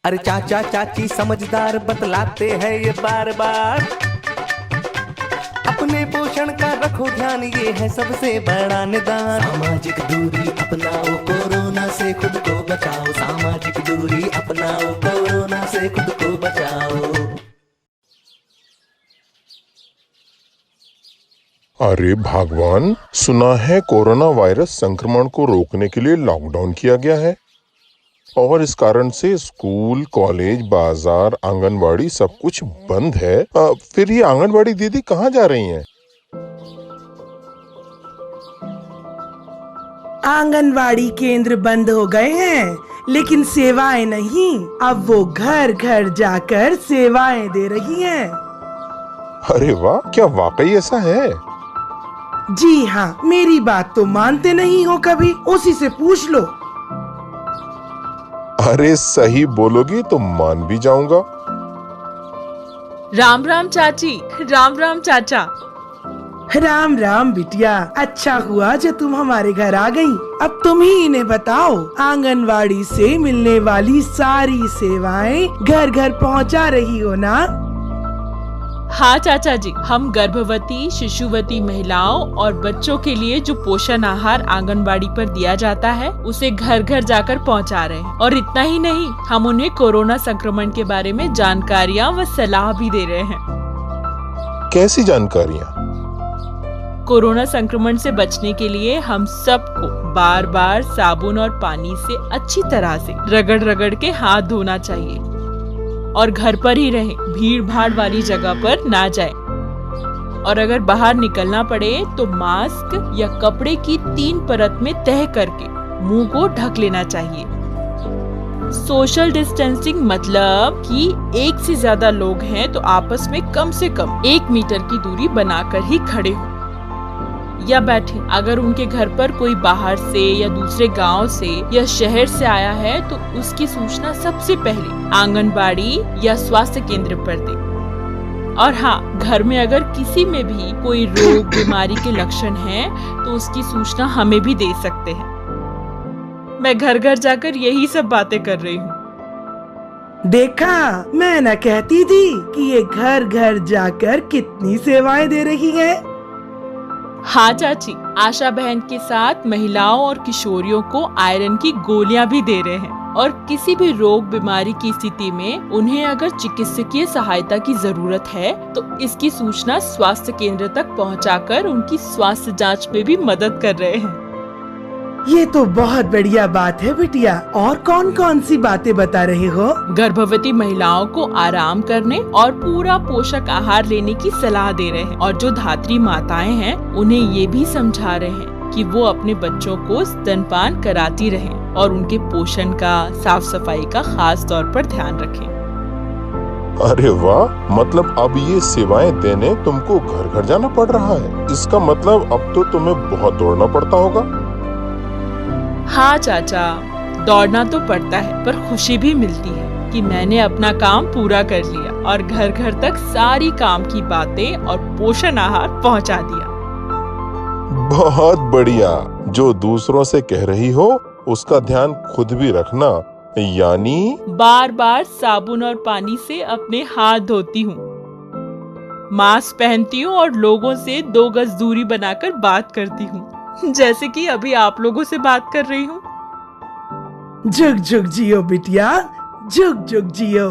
अरे चाचा चाची समझदार बतलाते हैं ये बार बार, अपने पोषण का रखो ध्यान, ये है सबसे बड़ा निदान। सामाजिक दूरी अपनाओ, कोरोना से खुद को बचाओ। सामाजिक दूरी अपनाओ, कोरोना से खुद को बचाओ। अरे भगवान, सुना है कोरोना वायरस संक्रमण को रोकने के लिए लॉकडाउन किया गया है और इस कारण से स्कूल, कॉलेज, बाजार, आंगनवाड़ी सब कुछ बंद है। फिर ये आंगनवाड़ी दीदी कहाँ जा रही हैं? आंगनवाड़ी केंद्र बंद हो गए हैं, लेकिन सेवाएं नहीं। अब वो घर घर जाकर सेवाएं दे रही हैं। अरे वाह, क्या वाकई ऐसा है? जी हाँ, मेरी बात तो मानते नहीं हो कभी, उसी से पूछ लो। अरे सही बोलोगी तो मान भी जाऊंगा। राम राम चाची, राम राम चाचा। राम राम बिटिया, अच्छा हुआ जो तुम हमारे घर आ गई। अब तुम ही इन्हें बताओ, आंगनवाड़ी से मिलने वाली सारी सेवाएं घर घर पहुंचा रही हो ना? हाँ चाचा जी, हम गर्भवती, शिशुवती महिलाओं और बच्चों के लिए जो पोषण आहार आंगनबाड़ी पर दिया जाता है उसे घर घर जाकर पहुंचा रहे हैं। और इतना ही नहीं, हम उन्हें कोरोना संक्रमण के बारे में जानकारियाँ व सलाह भी दे रहे हैं। कैसी जानकारियाँ? कोरोना संक्रमण से बचने के लिए हम सबको बार बार साबुन और पानी से अच्छी तरह से रगड़ रगड़ के हाथ धोना चाहिए और घर पर ही रहें, भीड़ भाड़ वाली जगह पर ना जाएं। और अगर बाहर निकलना पड़े तो मास्क या कपड़े की 3 परत में तह करके मुंह को ढक लेना चाहिए। सोशल डिस्टेंसिंग मतलब कि एक से ज्यादा लोग हैं तो आपस में कम से कम 1 मीटर की दूरी बनाकर ही खड़े हो या बैठे। अगर उनके घर पर कोई बाहर से या दूसरे गांव से या शहर से आया है तो उसकी सूचना सबसे पहले आंगनबाड़ी या स्वास्थ्य केंद्र पर दे। और हाँ, घर में अगर किसी में भी कोई रोग बीमारी के लक्षण हैं तो उसकी सूचना हमें भी दे सकते हैं। मैं घर घर जाकर यही सब बातें कर रही हूँ। देखा, मैं न कहती थी कि ये घर घर जाकर कितनी सेवाएं दे रही है। हाँ चाची, आशा बहन के साथ महिलाओं और किशोरियों को आयरन की गोलियां भी दे रहे हैं और किसी भी रोग बीमारी की स्थिति में उन्हें अगर चिकित्सकीय सहायता की जरूरत है तो इसकी सूचना स्वास्थ्य केंद्र तक पहुंचाकर उनकी स्वास्थ्य जांच में भी मदद कर रहे हैं। ये तो बहुत बढ़िया बात है बिटिया। और कौन कौन सी बातें बता रहे हो? गर्भवती महिलाओं को आराम करने और पूरा पोषक आहार लेने की सलाह दे रहे हैं और जो धात्री माताएं हैं उन्हें ये भी समझा रहे हैं कि वो अपने बच्चों को स्तनपान कराती रहें और उनके पोषण का, साफ सफाई का खास तौर पर ध्यान रखें। अरे वाह, मतलब अब ये सेवाएं देने तुमको घर घर जाना पड़ रहा है। इसका मतलब अब तो तुम्हें बहुत दौड़ना पड़ता होगा। हाँ चाचा, दौड़ना तो पड़ता है पर खुशी भी मिलती है कि मैंने अपना काम पूरा कर लिया और घर घर तक सारी काम की बातें और पोषण आहार पहुंचा दिया। बहुत बढ़िया। जो दूसरों से कह रही हो उसका ध्यान खुद भी रखना, यानी बार बार साबुन और पानी से अपने हाथ धोती हूँ, मास्क पहनती हूँ और लोगों से 2 गज दूरी बनाकर बात करती हूँ, जैसे कि अभी आप लोगों से बात कर रही हूँ। जुग जुग जियो बिटिया, जुग जुग जियो।